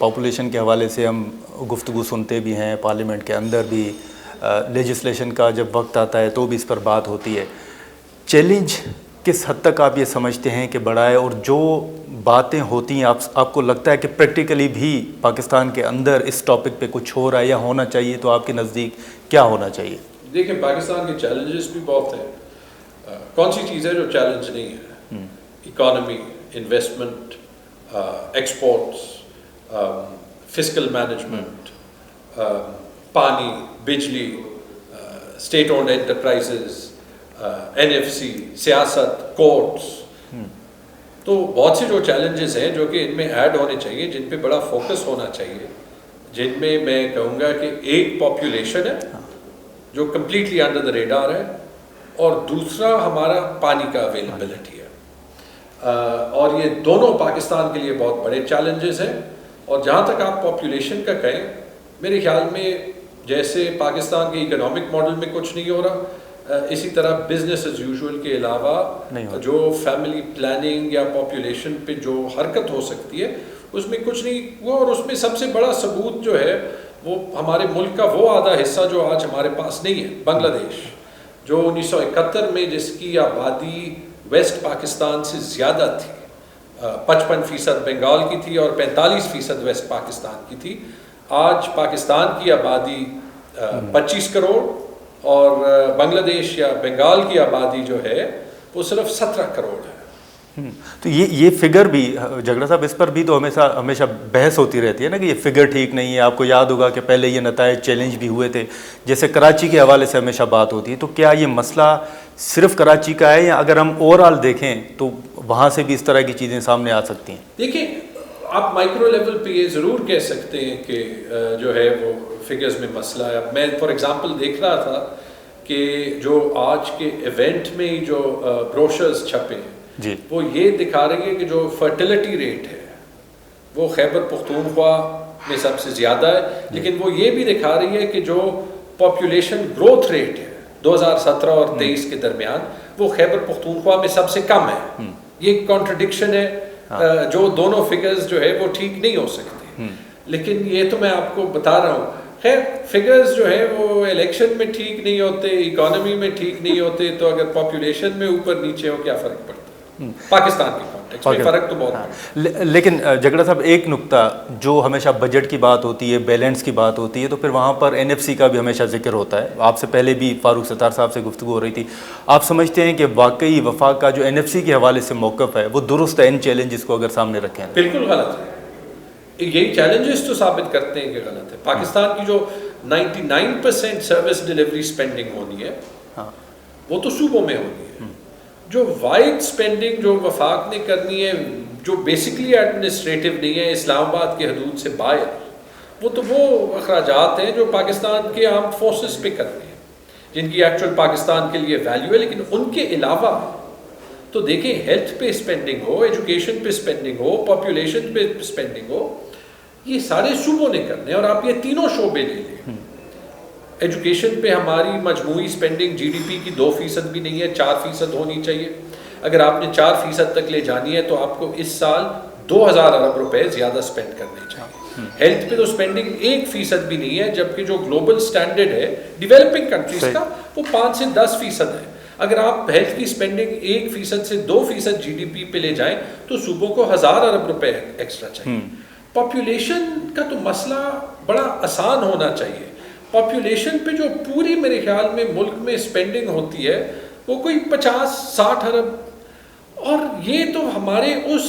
Population کے حوالے سے ہم گفتگو سنتے بھی ہیں، پارلیمنٹ کے اندر بھی لیجسلیشن کا جب وقت آتا ہے تو بھی اس پر بات ہوتی ہے۔ چیلنج کس حد تک آپ یہ سمجھتے ہیں کہ بڑا ہے، اور جو باتیں ہوتی ہیں آپ کو لگتا ہے کہ پریکٹیکلی بھی پاکستان کے اندر اس ٹاپک پہ کچھ ہو رہا ہے یا ہونا چاہیے، تو آپ کے نزدیک کیا ہونا چاہیے؟ دیکھیں، پاکستان کے چیلنجز بھی بہت ہیں۔ کون سی چیز ہے جو چیلنج نہیں ہے؟ Economy, investment, exports, fiscal management, پانی، بجلی، state owned enterprises, N F C, سیاست، کورٹس۔ تو بہت سے جو چیلنجز ہیں جو کہ ان میں ایڈ ہونے چاہیے، جن پہ بڑا فوکس ہونا چاہیے، جن میں میں کہوں گا کہ ایک پاپولیشن ہے جو کمپلیٹلی انڈر دا ریڈار ہے، اور دوسرا ہمارا پانی کا اویلیبلٹی ہے، اور یہ دونوں پاکستان کے لیے بہت بڑے چیلنجز ہیں۔ اور جہاں تک آپ پاپولیشن کا کہیں، میرے خیال میں جیسے پاکستان کے اکنامک ماڈل میں کچھ نہیں ہو رہا، اسی طرح بزنس ایز یوزول کے علاوہ جو فیملی پلاننگ یا پاپولیشن پہ جو حرکت ہو سکتی ہے اس میں کچھ نہیں ہوا۔ اور اس میں سب سے بڑا ثبوت جو ہے وہ ہمارے ملک کا وہ آدھا حصہ جو آج ہمارے پاس نہیں ہے، بنگلہ دیش، جو 1971 میں جس کی آبادی ویسٹ پاکستان سے زیادہ تھی، 55% بنگال کی تھی اور 45% ویسٹ پاکستان کی تھی۔ آج پاکستان کی آبادی 25 کروڑ اور بنگلہ دیش یا بنگال کی آبادی جو ہے وہ صرف 17 کروڑ ہے۔ تو یہ فگر بھی جھگڑا صاحب، اس پر بھی تو ہمیشہ بحث ہوتی رہتی ہے نا کہ یہ فگر ٹھیک نہیں ہے۔ آپ کو یاد ہوگا کہ پہلے یہ نتائج چیلنج بھی ہوئے تھے، جیسے کراچی کے حوالے سے ہمیشہ بات ہوتی ہے۔ تو کیا یہ مسئلہ صرف کراچی کا ہے، یا اگر ہم اوور آل دیکھیں تو وہاں سے بھی اس طرح کی چیزیں سامنے آ سکتی ہیں؟ دیکھیں، آپ مائکرو لیول پہ یہ ضرور کہہ سکتے ہیں کہ جو ہے وہ فگرز میں مسئلہ ہے۔ اب میں فار ایگزامپل دیکھ رہا تھا کہ جو آج کے ایونٹ میں جو بروشرز چھپے ہیں جی، وہ یہ دکھا رہی ہے کہ جو فرٹیلٹی ریٹ ہے وہ خیبر پختونخوا میں سب سے زیادہ ہے، لیکن وہ یہ بھی دکھا رہی ہے کہ جو پاپولیشن گروتھ ریٹ ہے 2017 اور 23 کے درمیان وہ خیبر پختونخوا میں سب سے کم ہے۔ یہ کانٹرڈکشن ہے، جو دونوں فگرز جو ہے وہ ٹھیک نہیں ہو سکتے، لیکن یہ تو میں آپ کو بتا رہا ہوں۔ خیر، فگرز جو ہے وہ الیکشن میں ٹھیک نہیں ہوتے، اکانومی میں ٹھیک نہیں ہوتے، تو اگر پاپولیشن میں اوپر نیچے ہو کیا فرق پڑتا ہے؟ پاکستان کے کانٹیکسٹ میں فرق تو بہت ہے۔ لیکن جھگڑا صاحب، ایک نقطہ جو ہمیشہ بجٹ کی بات ہوتی ہے، بیلنس کی بات ہوتی ہے، تو پھر وہاں پر این ایف سی کا بھی ہمیشہ ذکر ہوتا ہے۔ آپ سے پہلے بھی فاروق ستار صاحب سے گفتگو ہو رہی تھی۔ آپ سمجھتے ہیں کہ واقعی وفاق کا جو این ایف سی کے حوالے سے موقف ہے وہ درست ہے ان چیلنجز کو اگر سامنے رکھیں؟ بالکل غلط ہے۔ یہی چیلنجز تو ثابت کرتے ہیں کہ غلط ہے۔ پاکستان کی جو 99% سروس ڈیلیوری سپینڈنگ ہونی ہے وہ تو صوبوں میں ہونی ہے۔ جو وائڈ سپینڈنگ جو وفاق نے کرنی ہے، جو بیسکلی ایڈمنسٹریٹو نہیں ہے، اسلام آباد کے حدود سے باہر، وہ تو وہ اخراجات ہیں جو پاکستان کے آرمڈ فورسز پہ کرتے ہیں، جن کی ایکچوئل پاکستان کے لیے ویلیو ہے۔ لیکن ان کے علاوہ تو دیکھیں، ہیلتھ پہ سپینڈنگ ہو، ایجوکیشن پہ سپینڈنگ ہو، پاپولیشن پہ سپینڈنگ ہو، یہ سارے صوبوں نے کرنے ہیں۔ اور آپ یہ تینوں شعبے لے لیں، ایجوکیشن پہ ہماری مجموعی سپینڈنگ جی ڈی پی کی 2% بھی نہیں ہے، 4% ہونی چاہیے۔ اگر آپ نے 4% تک لے جانی ہے تو آپ کو اس سال 2000 ارب روپے زیادہ سپینڈ کرنے چاہیے۔ ہیلتھ پہ تو سپینڈنگ 1% بھی نہیں ہے، جبکہ جو گلوبل سٹینڈرڈ ہے ڈیولپنگ کنٹریز کا وہ 5 سے 10% ہے۔ اگر آپ ہیلتھ کی سپینڈنگ 1% سے 2% جی ڈی پی پہ لے جائیں تو صوبوں کو 1000 ارب روپے ایکسٹرا چاہیے۔ پاپولیشن کا تو مسئلہ بڑا آسان ہونا چاہیے۔ پاپولیشن پہ جو پوری میرے خیال میں ملک میں سپینڈنگ ہوتی ہے وہ کوئی 50-60 ارب، اور یہ تو ہمارے اس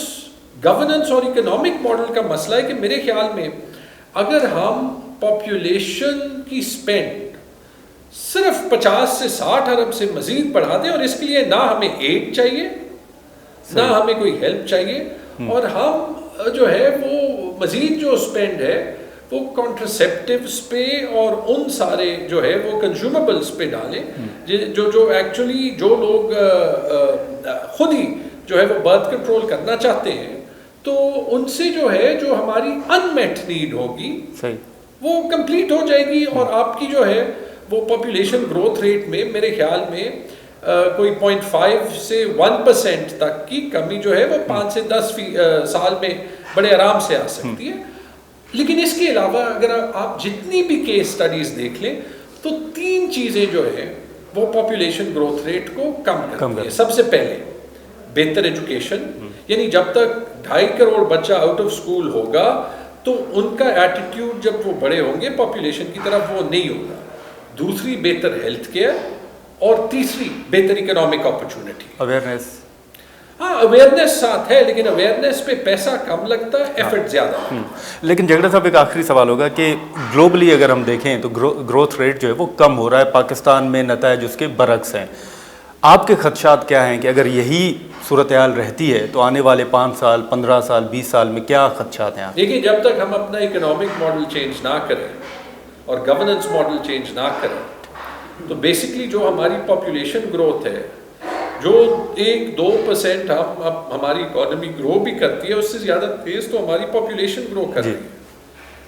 گورننس اور اکنامک ماڈل کا مسئلہ ہے کہ میرے خیال میں اگر ہم پاپولیشن کی سپینڈ صرف 50 سے 60 ارب سے مزید بڑھا دیں، اور اس کے لیے نہ ہمیں ایڈ چاہیے نہ ہمیں کوئی ہیلپ چاہیے، اور ہم جو ہے وہ مزید جو سپینڈ ہے وہ کانٹرسیپٹیوز پہ اور ان سارے جو ہے وہ کنزیومبلز پہ ڈالیں، جو ایکچولی جو لوگ خود ہی جو ہے وہ برتھ کنٹرول کرنا چاہتے ہیں، تو ان سے جو ہے جو ہماری ان میٹ نیڈ ہوگی وہ کمپلیٹ ہو جائے گی۔ اور آپ کی جو ہے وہ پاپولیشن گروتھ ریٹ میں میرے خیال میں کوئی 0.5 سے 1% تک کی کمی جو ہے وہ 5 سے 10 سال میں بڑے آرام سے آ سکتی ہے۔ لیکن اس کے علاوہ اگر آپ جتنی بھی کیس سٹڈیز دیکھ لیں تو 3 چیزیں جو ہیں وہ پاپولیشن گروتھ ریٹ کو کم کرتی ہیں. سب سے پہلے بہتر ایجوکیشن, یعنی جب تک 2.5 کروڑ بچہ آؤٹ آف اسکول ہوگا تو ان کا ایٹیٹیوڈ جب وہ بڑے ہوں گے پاپولیشن کی طرف وہ نہیں ہوگا. دوسری بہتر ہیلتھ کیئر, اور تیسری بہتر اکنامک اپرچونٹی. اویئرنیس, ہاں اویئرنیس ساتھ ہے لیکن اویئرنیس پہ پیسہ کم لگتا ہے, ایفرٹ زیادہ. لیکن جھگڑا صاحب ایک آخری سوال ہوگا کہ گلوبلی اگر ہم دیکھیں تو گروتھ ریٹ جو ہے وہ کم ہو رہا ہے, پاکستان میں نتائج اس کے برعکس ہیں. آپ کے خدشات کیا ہیں کہ اگر یہی صورتحال رہتی ہے تو آنے والے 5 سال 15 سال 20 سال میں کیا خدشات ہیں آپ؟ دیکھیے جب تک ہم اپنا اکنامک ماڈل چینج نہ کریں اور گورننس ماڈل چینج نہ کریں تو بیسکلی جو ہماری پاپولیشن گروتھ ہے, جو 1-2% ہماری اکانومی گرو بھی کرتی ہے, اس سے زیادہ تیز تو ہماری پاپولیشن گرو کر رہی ہے.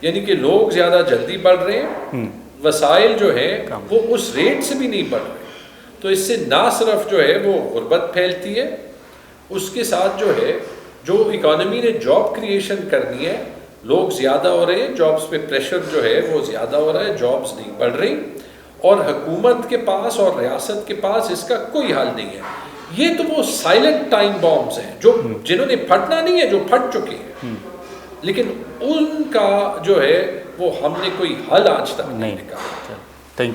یعنی کہ لوگ زیادہ جلدی بڑھ رہے ہیں, وسائل جو ہے وہ اس ریٹ سے بھی نہیں بڑھ رہے. تو اس سے نہ صرف جو ہے وہ غربت پھیلتی ہے, اس کے ساتھ جو ہے جو اکانومی نے جاب کریشن کرنی ہے, لوگ زیادہ ہو رہے ہیں, جابز پہ پریشر جو ہے وہ زیادہ ہو رہا ہے, جابز نہیں بڑھ رہی, اور حکومت کے پاس اور ریاست کے پاس اس کا کوئی حل نہیں ہے. یہ تو وہ سائلنٹ ٹائم بامز ہیں جو جنہوں نے پھٹنا نہیں ہے, جو پھٹ چکے ہیں, لیکن ان کا جو ہے وہ ہم نے کوئی حل آج تک نہیں نکالا.